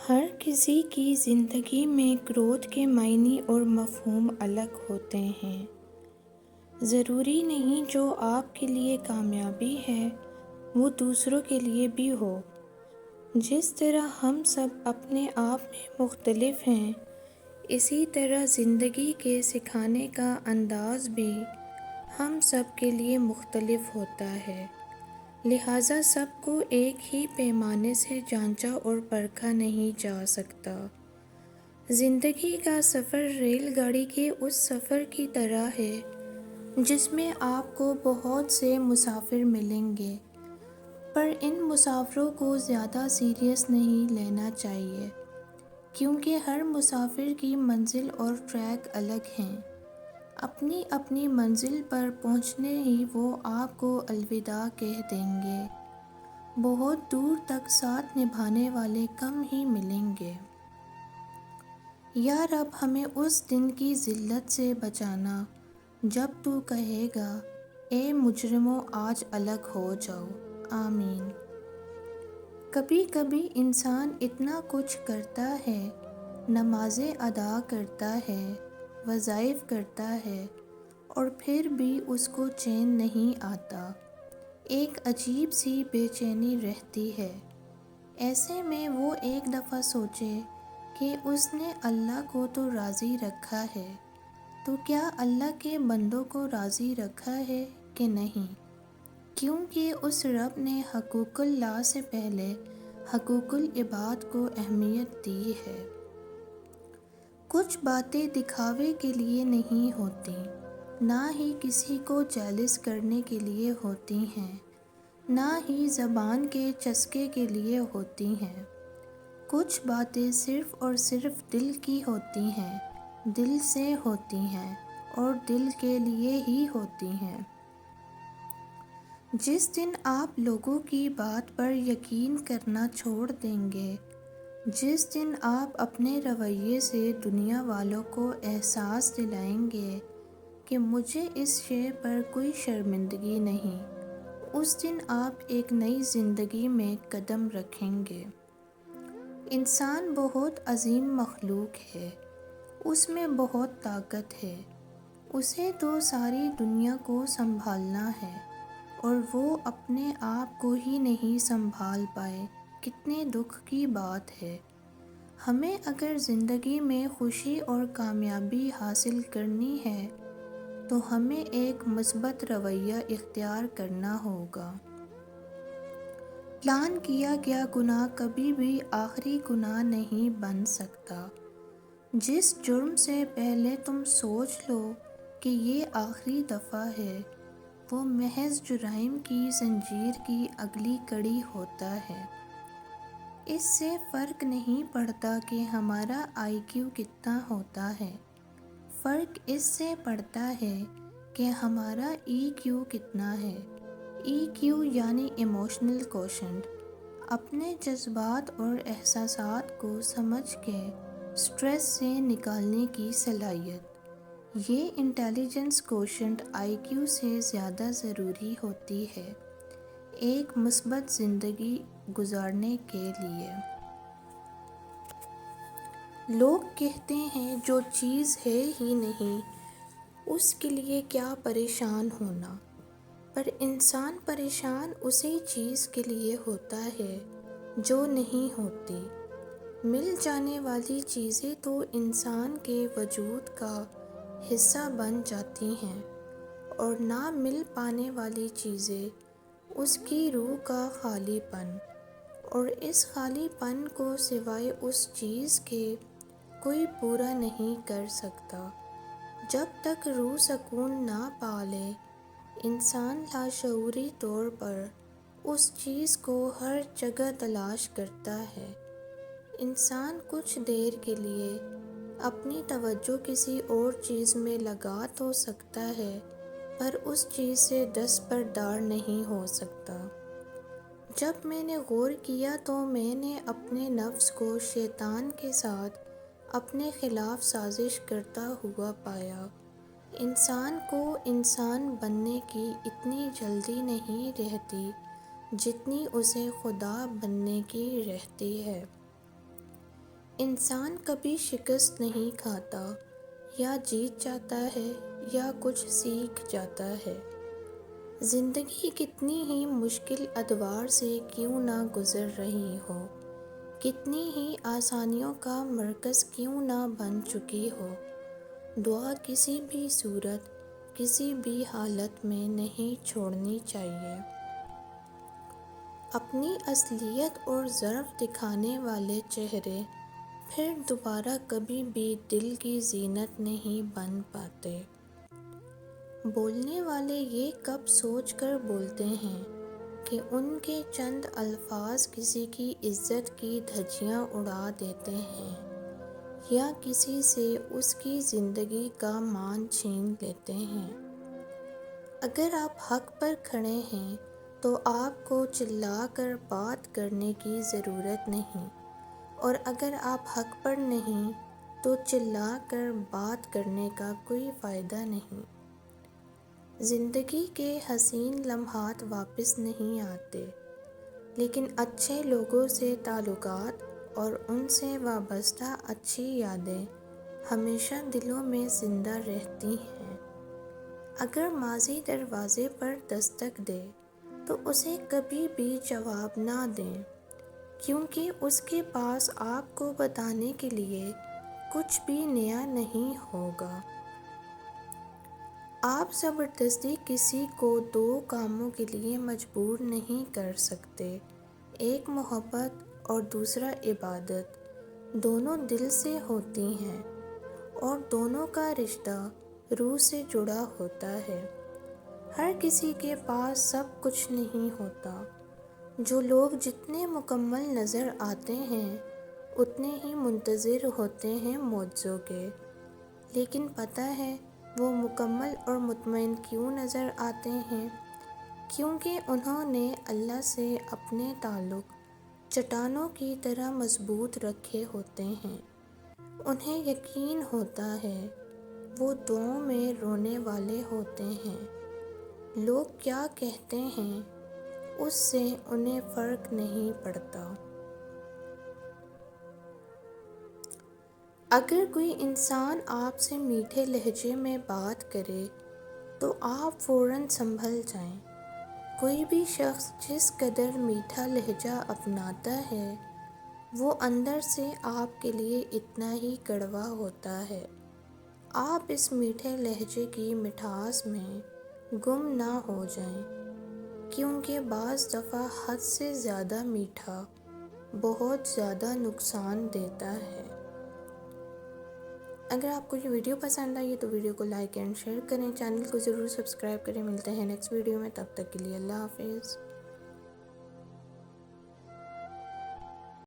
ہر کسی کی زندگی میں گروتھ کے معنی اور مفہوم الگ ہوتے ہیں۔ ضروری نہیں جو آپ کے لیے کامیابی ہے وہ دوسروں کے لیے بھی ہو۔ جس طرح ہم سب اپنے آپ میں مختلف ہیں، اسی طرح زندگی کے سکھانے کا انداز بھی ہم سب کے لیے مختلف ہوتا ہے، لہٰذا سب کو ایک ہی پیمانے سے جانچا اور پرکھا نہیں جا سکتا۔ زندگی کا سفر ریل گاڑی کے اس سفر کی طرح ہے جس میں آپ کو بہت سے مسافر ملیں گے، پر ان مسافروں کو زیادہ سیریس نہیں لینا چاہیے، کیونکہ ہر مسافر کی منزل اور ٹریک الگ ہیں۔ اپنی اپنی منزل پر پہنچنے ہی وہ آپ کو الوداع کہہ دیں گے۔ بہت دور تک ساتھ نبھانے والے کم ہی ملیں گے۔ یا رب ہمیں اس دن کی ذلت سے بچانا جب تو کہے گا اے مجرموں آج الگ ہو جاؤ، آمین۔ کبھی کبھی انسان اتنا کچھ کرتا ہے، نمازیں ادا کرتا ہے، وظائف کرتا ہے، اور پھر بھی اس کو چین نہیں آتا، ایک عجیب سی بے چینی رہتی ہے۔ ایسے میں وہ ایک دفعہ سوچے کہ اس نے اللہ کو تو راضی رکھا ہے، تو کیا اللہ کے بندوں کو راضی رکھا ہے کہ نہیں؟ کیونکہ اس رب نے حقوق اللہ سے پہلے حقوق العباد کو اہمیت دی ہے۔ کچھ باتیں دکھاوے کے لیے نہیں ہوتی، نہ ہی کسی کو جیلس کرنے کے لیے ہوتی ہیں، نہ ہی زبان کے چسکے کے لیے ہوتی ہیں۔ کچھ باتیں صرف اور صرف دل کی ہوتی ہیں، دل سے ہوتی ہیں اور دل کے لیے ہی ہوتی ہیں۔ جس دن آپ لوگوں کی بات پر یقین کرنا چھوڑ دیں گے، جس دن آپ اپنے رویے سے دنیا والوں کو احساس دلائیں گے کہ مجھے اس شے پر کوئی شرمندگی نہیں، اس دن آپ ایک نئی زندگی میں قدم رکھیں گے۔ انسان بہت عظیم مخلوق ہے، اس میں بہت طاقت ہے، اسے تو ساری دنیا کو سنبھالنا ہے اور وہ اپنے آپ کو ہی نہیں سنبھال پائے، کتنے دکھ کی بات ہے۔ ہمیں اگر زندگی میں خوشی اور کامیابی حاصل کرنی ہے تو ہمیں ایک مثبت رویہ اختیار کرنا ہوگا۔ پلان کیا گیا گناہ کبھی بھی آخری گناہ نہیں بن سکتا۔ جس جرم سے پہلے تم سوچ لو کہ یہ آخری دفعہ ہے، وہ محض جرائم کی زنجیر کی اگلی کڑی ہوتا ہے۔ اس سے فرق نہیں پڑتا کہ ہمارا آئی کیو کتنا ہوتا ہے، فرق اس سے پڑتا ہے کہ ہمارا ای کیو کتنا ہے۔ ای کیو یعنی ایموشنل کوشنٹ، اپنے جذبات اور احساسات کو سمجھ کے سٹریس سے نکالنے کی صلاحیت۔ یہ انٹیلیجنس کوشنٹ آئی کیو سے زیادہ ضروری ہوتی ہے ایک مثبت زندگی گزارنے کے لیے۔ لوگ کہتے ہیں جو چیز ہے ہی نہیں اس کے لیے کیا پریشان ہونا، پر انسان پریشان اسی چیز کے لیے ہوتا ہے جو نہیں ہوتی۔ مل جانے والی چیزیں تو انسان کے وجود کا حصہ بن جاتی ہیں، اور نہ مل پانے والی چیزیں اس کی روح کا خالی پن، اور اس خالی پن کو سوائے اس چیز کے کوئی پورا نہیں کر سکتا۔ جب تک روح سکون نہ پا لے، انسان لاشعوری طور پر اس چیز کو ہر جگہ تلاش کرتا ہے۔ انسان کچھ دیر کے لیے اپنی توجہ کسی اور چیز میں لگا تو سکتا ہے، پر اس چیز سے دستبردار نہیں ہو سکتا۔ جب میں نے غور کیا تو میں نے اپنے نفس کو شیطان کے ساتھ اپنے خلاف سازش کرتا ہوا پایا۔ انسان کو انسان بننے کی اتنی جلدی نہیں رہتی جتنی اسے خدا بننے کی رہتی ہے۔ انسان کبھی شکست نہیں کھاتا، یا جیت جاتا ہے یا کچھ سیکھ جاتا ہے۔ زندگی کتنی ہی مشکل ادوار سے کیوں نہ گزر رہی ہو، کتنی ہی آسانیوں کا مرکز کیوں نہ بن چکی ہو، دعا کسی بھی صورت، کسی بھی حالت میں نہیں چھوڑنی چاہیے۔ اپنی اصلیت اور ضعف دکھانے والے چہرے پھر دوبارہ کبھی بھی دل کی زینت نہیں بن پاتے۔ بولنے والے یہ کب سوچ کر بولتے ہیں کہ ان کے چند الفاظ کسی کی عزت کی دھجیاں اڑا دیتے ہیں، یا کسی سے اس کی زندگی کا مان چھین لیتے ہیں۔ اگر آپ حق پر کھڑے ہیں تو آپ کو چلا کر بات کرنے کی ضرورت نہیں، اور اگر آپ حق پر نہیں تو چلا کر بات کرنے کا کوئی فائدہ نہیں۔ زندگی کے حسین لمحات واپس نہیں آتے، لیکن اچھے لوگوں سے تعلقات اور ان سے وابستہ اچھی یادیں ہمیشہ دلوں میں زندہ رہتی ہیں۔ اگر ماضی دروازے پر دستک دے تو اسے کبھی بھی جواب نہ دیں، کیونکہ اس کے پاس آپ کو بتانے کے لیے کچھ بھی نیا نہیں ہوگا۔ آپ زبردستی کسی کو دو کاموں کے لیے مجبور نہیں کر سکتے، ایک محبت اور دوسرا عبادت، دونوں دل سے ہوتی ہیں اور دونوں کا رشتہ روح سے جڑا ہوتا ہے۔ ہر کسی کے پاس سب کچھ نہیں ہوتا۔ جو لوگ جتنے مکمل نظر آتے ہیں اتنے ہی منتظر ہوتے ہیں معجزوں کے، لیکن پتہ ہے وہ مکمل اور مطمئن کیوں نظر آتے ہیں؟ کیونکہ انہوں نے اللہ سے اپنے تعلق چٹانوں کی طرح مضبوط رکھے ہوتے ہیں۔ انہیں یقین ہوتا ہے وہ دعاؤں میں رونے والے ہوتے ہیں۔ لوگ کیا کہتے ہیں اس سے انہیں فرق نہیں پڑتا۔ اگر کوئی انسان آپ سے میٹھے لہجے میں بات کرے تو آپ فوراً سنبھل جائیں۔ کوئی بھی شخص جس قدر میٹھا لہجہ اپناتا ہے وہ اندر سے آپ کے لیے اتنا ہی کڑوا ہوتا ہے۔ آپ اس میٹھے لہجے کی مٹھاس میں گم نہ ہو جائیں، کیونکہ بعض دفعہ حد سے زیادہ میٹھا بہت زیادہ نقصان دیتا ہے۔ اگر آپ کو یہ ویڈیو پسند آئی تو ویڈیو کو لائک اینڈ شیئر کریں، چینل کو ضرور سبسکرائب کریں۔ ملتے ہیں نیکسٹ ویڈیو میں، تب تک کے لیے اللہ حافظ۔